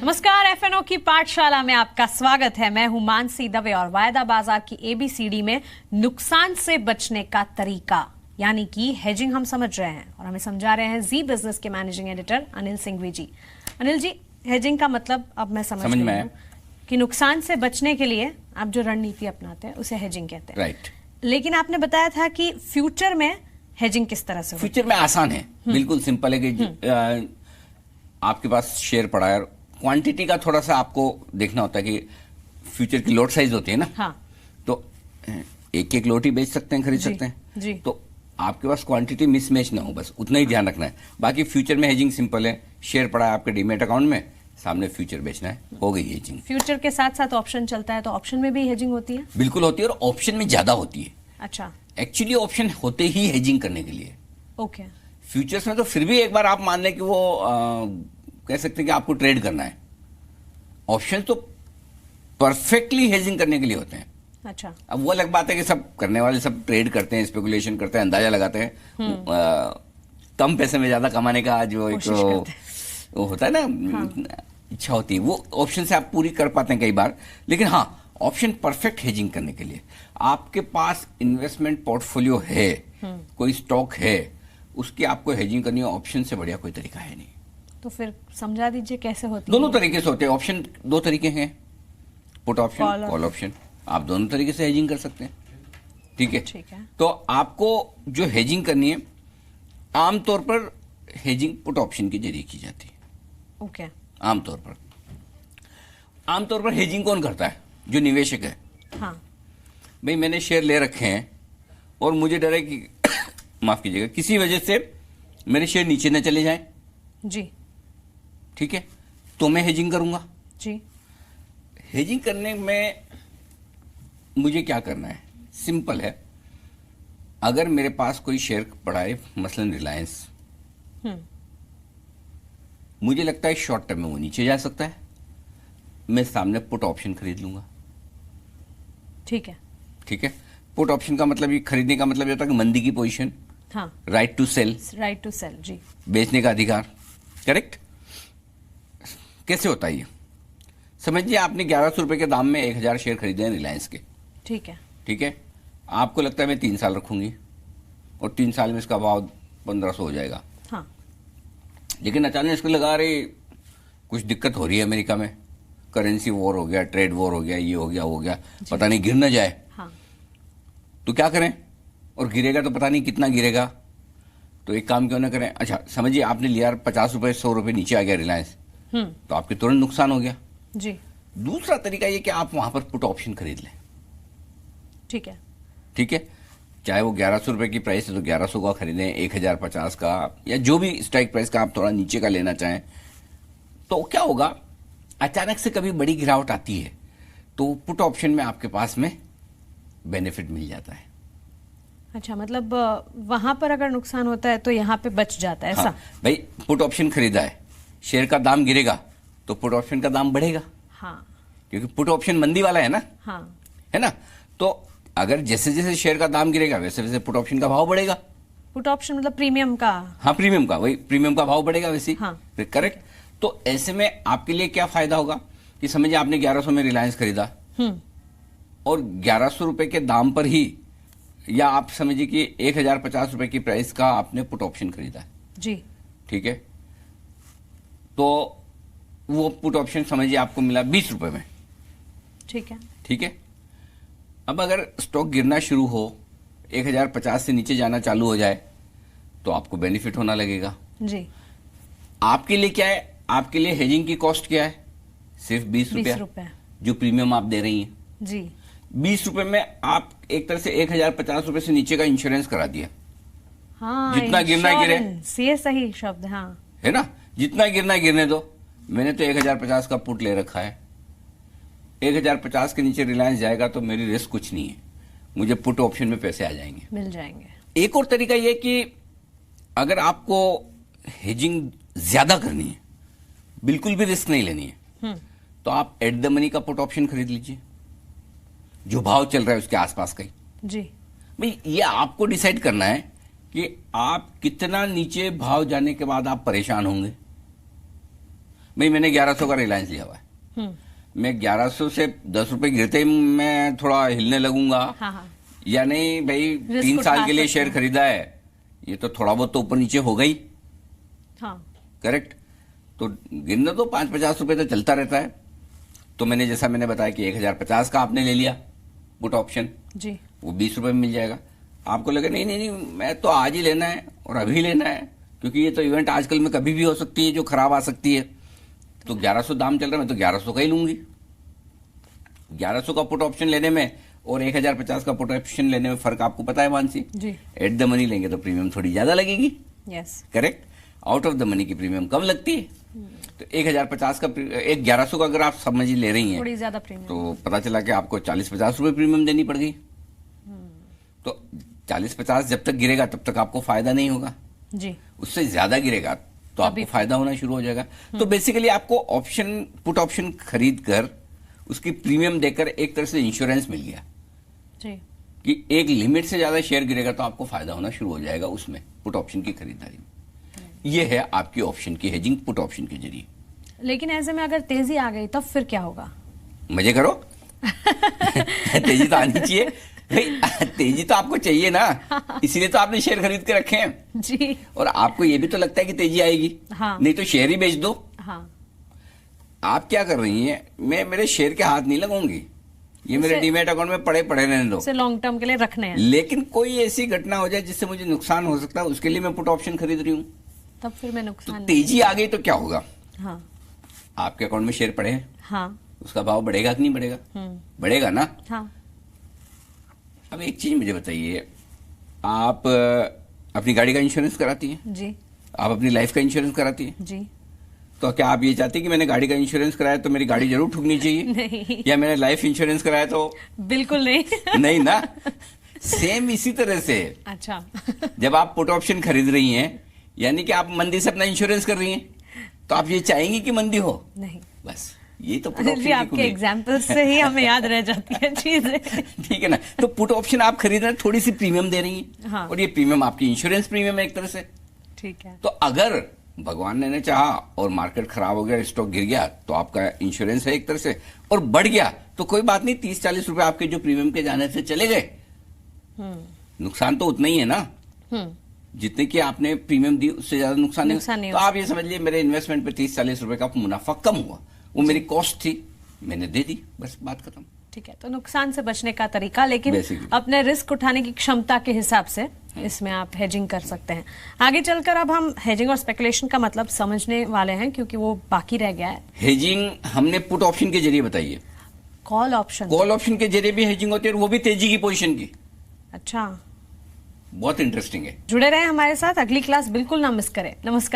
नमस्कार, एफएनओ की पाठशाला में आपका स्वागत है। मैं हूं मानसी दवे और वायदा बाजार की एबीसीडी में नुकसान से बचने का तरीका यानी कि हेजिंग हम समझ रहे हैं और हमें समझा रहे हैं जी बिजनेस के मैनेजिंग एडिटर अनिल सिंघवी जी। अनिल जी, हेजिंग का मतलब अब मैं समझ गई हूं कि नुकसान से बचने के लिए आप जो रणनीति अपनाते हैं उसे हेजिंग कहते हैं। राइट। लेकिन आपने बताया था कि फ्यूचर में हेजिंग किस तरह से? फ्यूचर में आसान है, बिल्कुल सिंपल है कि आपके पास शेयर पड़ा है, क्वांटिटी का थोड़ा सा आपको देखना होता है कि फ्यूचर की लॉट साइज होती है ना। हाँ। तो एक एक लॉट ही बेच सकते हैं, खरीद सकते हैं जी। तो आपके पास क्वांटिटी मिसमैच ना हो, बस उतना ही ध्यान रखना है। बाकी फ्यूचर में हेजिंग सिंपल है, शेयर पड़ा है आपके डीमेट अकाउंट में, सामने फ्यूचर बेचना है, हो गई हेजिंग। फ्यूचर के साथ साथ ऑप्शन चलता है तो ऑप्शन में भी हेजिंग होती है? बिल्कुल होती है, और ऑप्शन में ज्यादा होती है। अच्छा। एक्चुअली ऑप्शन होते ही हेजिंग करने के लिए। ओके। फ्यूचर्स में तो फिर भी एक बार आप मान लें कि वो कह सकते हैं कि आपको ट्रेड करना है। ऑप्शन तो परफेक्टली हेजिंग करने के लिए होते हैं। अच्छा। अब वो अलग बात है कि सब करने वाले सब ट्रेड करते हैं, स्पेकुलेशन करते हैं, अंदाजा लगाते हैं, कम पैसे में ज्यादा कमाने का जो एक वो होता है ना, हाँ। इच्छा होती है, वो ऑप्शन से आप पूरी कर पाते हैं कई बार। लेकिन हाँ, ऑप्शन परफेक्ट हेजिंग करने के लिए आपके पास इन्वेस्टमेंट पोर्टफोलियो है, कोई स्टॉक है, उसकी आपको हेजिंग करनी है। ऑप्शन से बढ़िया कोई तरीका है नहीं। तो फिर समझा दीजिए कैसे होती है? दोनों तरीके से होते हैं। ऑप्शन दो तरीके हैं, पुट ऑप्शन, कॉल ऑप्शन। आप दोनों तरीके से हेजिंग कर सकते हैं। ठीक है। ठीक है। तो आपको जो हेजिंग करनी है, आमतौर पर हेजिंग पुट ऑप्शन के जरिए की जाती है। ओके। आमतौर पर हेजिंग कौन करता है? जो निवेशक है। हाँ। भाई मैंने शेयर ले रखे हैं और मुझे डर है कि माफ कीजिएगा, किसी वजह से मेरे शेयर नीचे न चले जाएं। जी। ठीक है, तो मैं हेजिंग करूंगा। जी। हेजिंग करने में मुझे क्या करना है? सिंपल है। अगर मेरे पास कोई शेयर पड़ा है, मसलन रिलायंस, मुझे लगता है शॉर्ट टर्म में वो नीचे जा सकता है, मैं सामने पुट ऑप्शन खरीद लूंगा। ठीक है। ठीक है। पुट ऑप्शन का मतलब, ये खरीदने का मतलब ये होता है कि मंदी की पोजीशन, हाँ। Right to sell, right to sell. जी। बेचने का अधिकार। करेक्ट। कैसे होता है ये? समझिए आपने 1100 रुपए के दाम में 1000 शेयर खरीदे हैं रिलायंस के। ठीक है। ठीक है। आपको लगता है मैं 3 साल रखूंगी और 3 साल में इसका भाव 1500 हो जाएगा। हाँ। लेकिन अचानक इसको लगा रहे कुछ दिक्कत हो रही है अमेरिका में, करेंसी वॉर हो गया, ट्रेड वॉर हो गया, ये हो गया, वो हो गया, पता नहीं गिर न जाए। हाँ। तो क्या करें? और गिरेगा तो पता नहीं कितना गिरेगा। तो एक काम क्यों ना करें, अच्छा समझिए आपने लिया 50 रुपए 100 रुपए नीचे आ गया रिलायंस, तो आपके तुरंत नुकसान हो गया। जी। दूसरा तरीका ये कि आप वहां पर पुट ऑप्शन खरीद लें। ठीक है। ठीक है। चाहे वो 1100 रुपए की प्राइस है तो 1100 का खरीदें, 1050 का, या जो भी स्ट्राइक प्राइस का आप थोड़ा नीचे का लेना चाहें। तो क्या होगा, अचानक से कभी बड़ी गिरावट आती है तो पुट ऑप्शन में आपके पास में बेनिफिट मिल जाता है। अच्छा, मतलब वहां पर अगर नुकसान होता है तो यहाँ पे बच जाता है, ऐसा? हाँ, भाई पुट ऑप्शन खरीदा है, शेयर का दाम गिरेगा तो पुट ऑप्शन का दाम बढ़ेगा। हाँ। क्योंकि पुट ऑप्शन मंदी वाला है ना। हाँ। है ना। तो अगर जैसे जैसे शेयर का दाम गिरेगा वैसे वैसे पुट ऑप्शन का भाव बढ़ेगा। पुट ऑप्शन मतलब प्रीमियम का? हाँ, प्रीमियम का, वही प्रीमियम का भाव बढ़ेगा वैसे ही। हाँ। करेक्ट। तो ऐसे में आपके लिए क्या फायदा होगा कि समझिए आपने 1100 में रिलायंस खरीदा और 1100 रुपए के दाम पर ही, या आप समझिए कि 1050 रुपए की प्राइस का आपने पुट ऑप्शन खरीदा है। जी। ठीक है। तो वो पुट ऑप्शन समझिए आपको मिला 20 रुपए में। ठीक है। ठीक है। अब अगर स्टॉक गिरना शुरू हो, 1050 से नीचे जाना चालू हो जाए, तो आपको बेनिफिट होना लगेगा। जी। आपके लिए क्या है? आपके लिए हेजिंग की कॉस्ट क्या है? सिर्फ 20 रुपया, जो प्रीमियम आप दे रही हैं। जी। 20 रुपए में आप एक तरह से 1050 रुपए से नीचे का इंश्योरेंस करा दिया। हाँ, जितना गिरना गिरे। ये सही शब्द। हाँ। है ना। जितना गिरना गिरने दो। मैंने तो 1050 का पुट ले रखा है, 1050 के नीचे रिलायंस जाएगा तो मेरी रिस्क कुछ नहीं है, मुझे पुट ऑप्शन में पैसे आ जाएंगे, मिल जाएंगे। एक और तरीका यह कि अगर आपको हेजिंग ज्यादा करनी है, बिल्कुल भी रिस्क नहीं लेनी है, तो आप एट द मनी का पुट ऑप्शन खरीद लीजिए, जो भाव चल रहा है उसके आसपास का ही। जी। भाई ये आपको डिसाइड करना है कि आप कितना नीचे भाव जाने के बाद आप परेशान होंगे। भाई मैंने 1100 का रिलायंस लिया हुआ है, मैं 1100 से 10 रुपए गिरते ही मैं थोड़ा हिलने लगूंगा। हाँ हाँ। या नहीं भाई, रिस्क 3 साल उठा के लिए सकते शेयर हैं। खरीदा है, ये तो थोड़ा बहुत तो ऊपर नीचे हो गई। हाँ। करेक्ट। तो गिरना तो 5-50 रुपए तो चलता रहता है। तो मैंने जैसा मैंने बताया कि 1050 का आपने ले लिया पुट ऑप्शन, जी। वो 20 रुपए में मिल जाएगा। आपको लगे नहीं नहीं नहीं, मैं तो आज ही लेना है और अभी लेना है, क्योंकि ये तो इवेंट आजकल में कभी भी हो सकती है जो खराब आ सकती है। तो 1100 दाम चल रहा है, मैं तो 1100 का ही लूंगी। 1100 का पुट ऑप्शन लेने में और 1050 का पुट ऑप्शन लेने में फर्क आपको पता है मानसी जी। एट द मनी लेंगे तो प्रीमियम थोड़ी ज्यादा लगेगी। Yes. Correct. Out of the money की प्रीमियम कम लगती है। तो 1050 का 1100 का अगर आप समझ ही ले रही हैं थोड़ी ज्यादा प्रीमियम। तो पता चला कि आपको 40-50 रुपए प्रीमियम देनी पड़ गई। तो 40-50 जब तक गिरेगा तब तक आपको फायदा नहीं होगा, जी। उससे ज्यादा गिरेगा तो आपको फायदा होना शुरू हो जाएगा। तो बेसिकली आपको ऑप्शन पुट ऑप्शन खरीद कर उसकी प्रीमियम देकर एक तरह से इंश्योरेंस मिल गया जी। कि एक लिमिट से ज्यादा शेयर गिरेगा तो आपको फायदा होना शुरू हो जाएगा उसमें, पुट ऑप्शन की खरीदारी में। ये है आपकी ऑप्शन की हेजिंग पुट ऑप्शन के जरिए। लेकिन ऐसे में अगर तेजी आ गई तब फिर क्या होगा? मजे करो। तेजी तो आनी चाहिए भाई, तेजी तो आपको चाहिए ना, इसीलिए तो आपने शेयर खरीद के रखे हैं। जी। और आपको ये भी तो लगता है कि तेजी आएगी। हाँ। नहीं तो शेयर ही बेच दो। हाँ। आप क्या कर रही हैं, मैं मेरे शेयर के हाथ नहीं लगाऊंगी, ये मेरे डीमैट अकाउंट में पड़े पड़े रहने दो। उसे लॉन्ग टर्म के लिए रखने हैं। लेकिन कोई ऐसी घटना हो जाए जिससे मुझे नुकसान हो सकता है, उसके लिए मैं पुट ऑप्शन खरीद रही हूँ। तब फिर मैं तो नुकसान तेजी आ गई तो क्या होगा, हाँ। आपके अकाउंट में शेयर पड़े हैं, हाँ। उसका भाव बढ़ेगा कि नहीं बढ़ेगा? बढ़ेगा ना। हाँ। अब एक चीज मुझे बताइए, आप अपनी गाड़ी का इंश्योरेंस कराती हैं, जी। आप अपनी लाइफ का इंश्योरेंस कराती हैं, जी। तो क्या आप ये चाहती हैं कि मैंने गाड़ी का इंश्योरेंस कराया तो मेरी गाड़ी जरूर ठुकनी चाहिए? नहीं। या मैंने लाइफ इंश्योरेंस कराया तो? बिल्कुल नहीं। नहीं ना। सेम इसी तरह से अच्छा। जब आप पुट ऑप्शन खरीद रही हैं, यानी कि आप मंदी से अपना इंश्योरेंस कर रही हैं, तो आप ये चाहेंगी कि मंदी हो? नहीं। बस ये तो पुट अनिल ऑप्शन जी, की आपके खूबी है। एग्जाम्पल्स से ही हमें याद रह जाती है चीजें। ठीक है ना। तो पुट ऑप्शन आप खरीद रहे हैं, थोड़ी सी प्रीमियम दे रही हैं। हाँ। और ये प्रीमियम आपकी इंश्योरेंस प्रीमियम है एक तरह से। ठीक है। तो अगर भगवान ने चाहा और मार्केट खराब हो गया, स्टॉक गिर गया, तो आपका इंश्योरेंस है एक तरह से, और बढ़ गया तो कोई बात नहीं, 30-40 रुपए आपके जो प्रीमियम के जाने से चले गए, नुकसान तो उतना ही है ना जितने की आपने प्रीमियम दी, उससे ज्यादा नुकसान नहीं। तो आप ये समझ लीजिए मेरे इन्वेस्टमेंट पे 30-40 रुपए का मुनाफा कम हुआ, वो मेरी कॉस्ट थी, मैंने दे दी, बस बात खत्म। ठीक है। तो नुकसान से बचने का तरीका, लेकिन Basically। अपने रिस्क उठाने की क्षमता के हिसाब से इसमें आप हेजिंग कर सकते हैं। आगे चलकर अब हम हेजिंग और स्पेकुलेशन का मतलब समझने वाले हैं, क्योंकि वो बाकी रह गया है। हेजिंग हमने पुट ऑप्शन के जरिए बताई है, कॉल ऑप्शन। कॉल ऑप्शन के जरिए भी हेजिंग होती है, और वो भी तेजी की पोजीशन की। अच्छा। बहुत इंटरेस्टिंग है। जुड़े रहे हमारे साथ, अगली क्लास बिल्कुल ना मिस करें। नमस्कार।